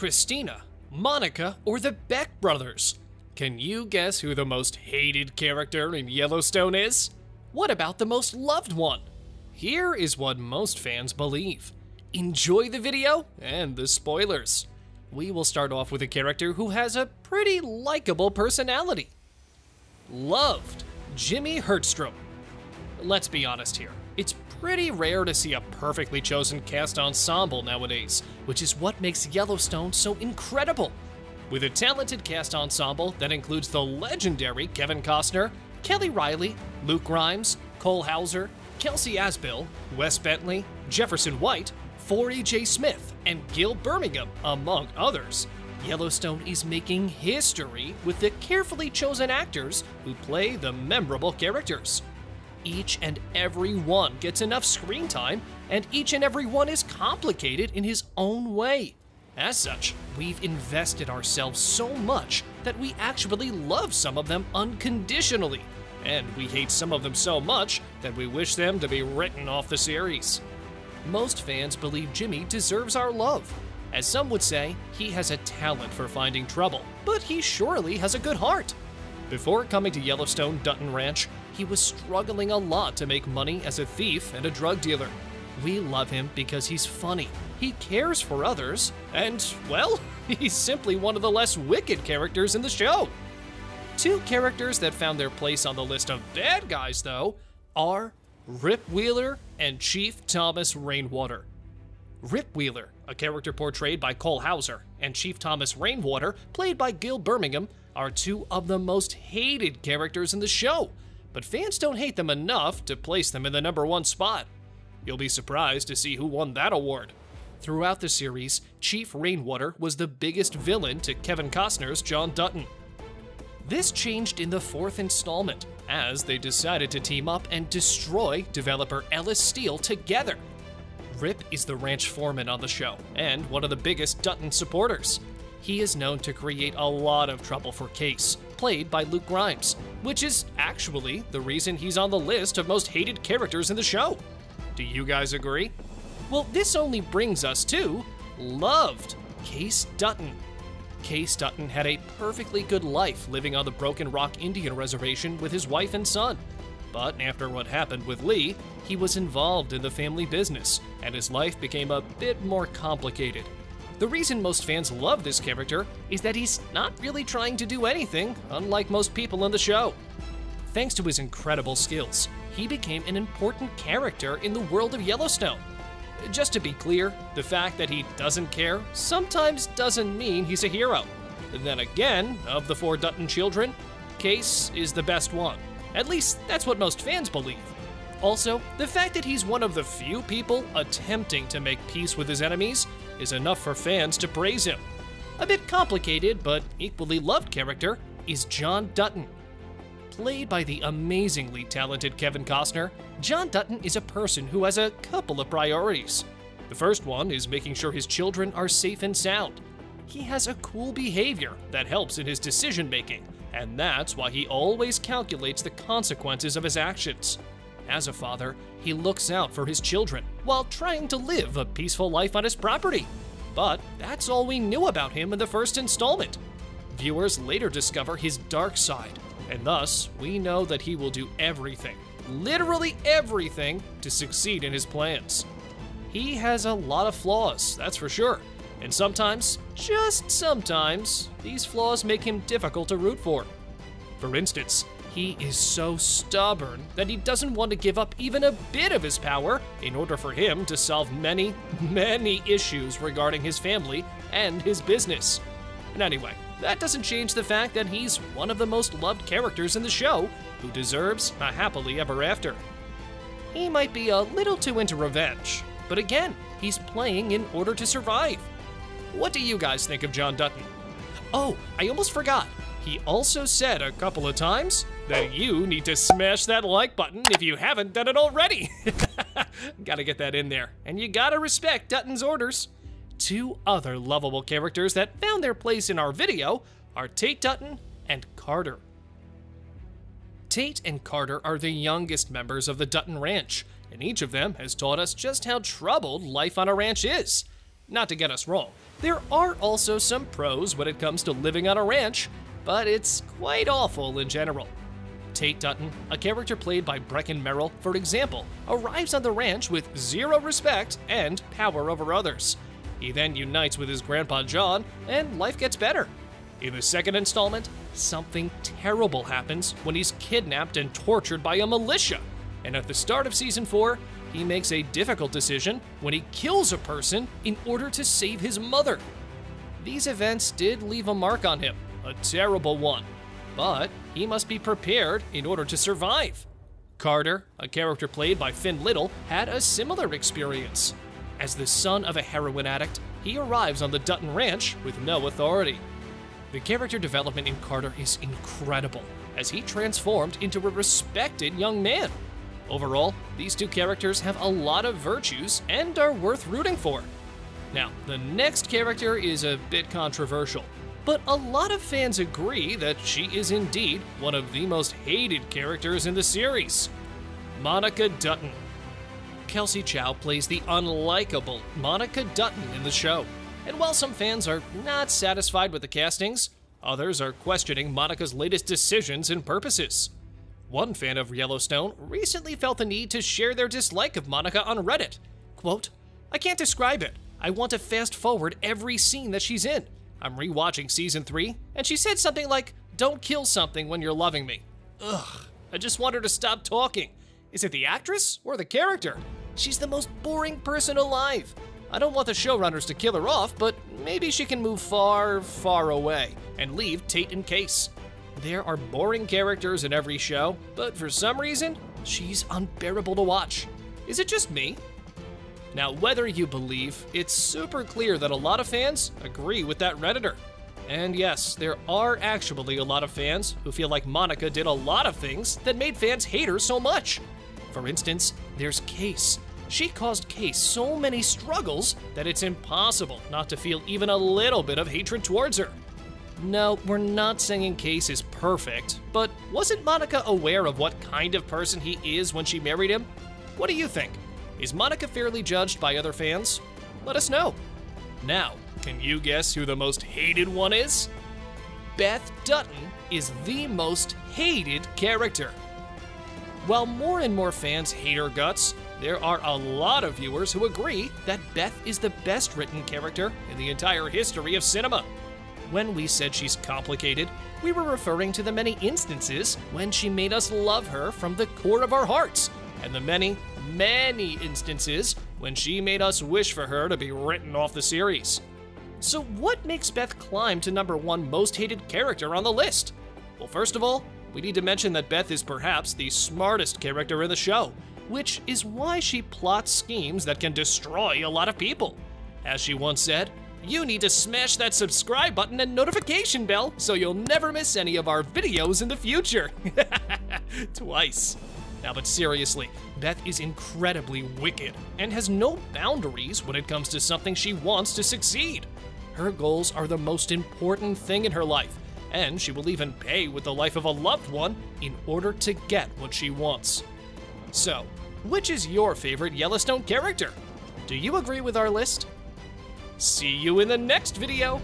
Christina, Monica, or the Beck brothers? Can you guess who the most hated character in Yellowstone is? What about the most loved one? Here is what most fans believe. Enjoy the video and the spoilers. We will start off with a character who has a pretty likable personality. Loved, Jimmy Hertzstrom. Let's be honest here. It's pretty rare to see a perfectly chosen cast ensemble nowadays, which is what makes Yellowstone so incredible. With a talented cast ensemble that includes the legendary Kevin Costner, Kelly Riley, Luke Grimes, Cole Hauser, Kelsey Asbill, Wes Bentley, Jefferson White, Forey J. Smith, and Gil Birmingham, among others, Yellowstone is making history with the carefully chosen actors who play the memorable characters. Each and every one gets enough screen time, and each and every one is complicated in his own way. As such, we've invested ourselves so much that we actually love some of them unconditionally, and we hate some of them so much that we wish them to be written off the series. Most fans believe Jimmy deserves our love. As some would say, he has a talent for finding trouble, but he surely has a good heart. Before coming to Yellowstone Dutton Ranch, he was struggling a lot to make money as a thief and a drug dealer. We love him because he's funny, he cares for others, and, well, he's simply one of the less wicked characters in the show. Two characters that found their place on the list of bad guys, though, are Rip Wheeler and Chief Thomas Rainwater. Rip Wheeler, a character portrayed by Cole Hauser, and Chief Thomas Rainwater, played by Gil Birmingham, are two of the most hated characters in the show, but fans don't hate them enough to place them in the #1 spot. You'll be surprised to see who won that award. Throughout the series, Chief Rainwater was the biggest villain to Kevin Costner's John Dutton. This changed in the 4th installment, as they decided to team up and destroy developer Ellis Steele together. Rip is the ranch foreman on the show, and one of the biggest Dutton supporters. He is known to create a lot of trouble for Case, played by Luke Grimes, which is actually the reason he's on the list of most hated characters in the show. Do you guys agree? Well, this only brings us to loved Case Dutton. Case Dutton had a perfectly good life living on the Broken Rock Indian Reservation with his wife and son. But after what happened with Lee, he was involved in the family business, and his life became a bit more complicated. The reason most fans love this character is that he's not really trying to do anything, unlike most people in the show. Thanks to his incredible skills, he became an important character in the world of Yellowstone. Just to be clear, the fact that he doesn't care sometimes doesn't mean he's a hero. Then again, of the 4 Dutton children, Case is the best one. At least, that's what most fans believe. Also, the fact that he's one of the few people attempting to make peace with his enemies is enough for fans to praise him. A bit complicated, but equally loved character is John Dutton. Played by the amazingly talented Kevin Costner, John Dutton is a person who has a couple of priorities. The first one is making sure his children are safe and sound. He has a cool behavior that helps in his decision-making, and that's why he always calculates the consequences of his actions. As a father, he looks out for his children while trying to live a peaceful life on his property. But that's all we knew about him in the 1st installment. Viewers later discover his dark side, and thus we know that he will do everything, literally everything, to succeed in his plans. He has a lot of flaws, that's for sure, and sometimes, just sometimes, these flaws make him difficult to root for. For instance, he is so stubborn that he doesn't want to give up even a bit of his power in order for him to solve many, many issues regarding his family and his business. And anyway, that doesn't change the fact that he's one of the most loved characters in the show who deserves a happily ever after. He might be a little too into revenge, but again, he's playing in order to survive. What do you guys think of John Dutton? Oh, I almost forgot. He also said a couple of times that you need to smash that like button if you haven't done it already. Gotta get that in there. And you gotta respect Dutton's orders. 2 other lovable characters that found their place in our video are Tate Dutton and Carter. Tate and Carter are the youngest members of the Dutton Ranch, and each of them has taught us just how troubled life on a ranch is. Not to get us wrong, There are also some pros when it comes to living on a ranch, but it's quite awful in general. Tate Dutton, a character played by Breckin Merrill, for example, arrives on the ranch with zero respect and power over others. He then unites with his grandpa John, and life gets better. In the second installment, something terrible happens when he's kidnapped and tortured by a militia. And at the start of season 4, he makes a difficult decision when he kills a person in order to save his mother. These events did leave a mark on him, a terrible one, but he must be prepared in order to survive. Carter, a character played by Finn Little, had a similar experience. As the son of a heroin addict, he arrives on the Dutton Ranch with no authority. The character development in Carter is incredible, as he transformed into a respected young man. Overall, these two characters have a lot of virtues and are worth rooting for. Now, the next character is a bit controversial, but a lot of fans agree that she is indeed one of the most hated characters in the series, Monica Dutton. Kelsey Chow plays the unlikable Monica Dutton in the show, and while some fans are not satisfied with the castings, others are questioning Monica's latest decisions and purposes. One fan of Yellowstone recently felt the need to share their dislike of Monica on Reddit. Quote, "I can't describe it. I want to fast forward every scene that she's in. I'm rewatching season 3, and she said something like, 'Don't kill something when you're loving me.' Ugh, I just want her to stop talking. Is it the actress or the character? She's the most boring person alive. I don't want the showrunners to kill her off, but maybe she can move far, far away and leave Tate in case. There are boring characters in every show, but for some reason, she's unbearable to watch. Is it just me?" Now, whether you believe, it's super clear that a lot of fans agree with that Redditor. And yes, there are actually a lot of fans who feel like Monica did a lot of things that made fans hate her so much. For instance, there's Case. She caused Case so many struggles that it's impossible not to feel even a little bit of hatred towards her. No, we're not saying Case is perfect, but wasn't Monica aware of what kind of person he is when she married him? What do you think? Is Monica fairly judged by other fans? Let us know. Now, can you guess who the most hated one is? Beth Dutton is the most hated character. While more and more fans hate her guts, there are a lot of viewers who agree that Beth is the best written character in the entire history of cinema. When we said she's complicated, we were referring to the many instances when she made us love her from the core of our hearts, and the many, many instances when she made us wish for her to be written off the series. So what makes Beth climb to #1 most hated character on the list? Well, first of all, we need to mention that Beth is perhaps the smartest character in the show, which is why she plots schemes that can destroy a lot of people. As she once said, "You need to smash that subscribe button and notification bell so you'll never miss any of our videos in the future." Twice. Now, but seriously, Beth is incredibly wicked and has no boundaries when it comes to something she wants to succeed. Her goals are the most important thing in her life, and she will even pay with the life of a loved one in order to get what she wants. So, which is your favorite Yellowstone character? Do you agree with our list? See you in the next video!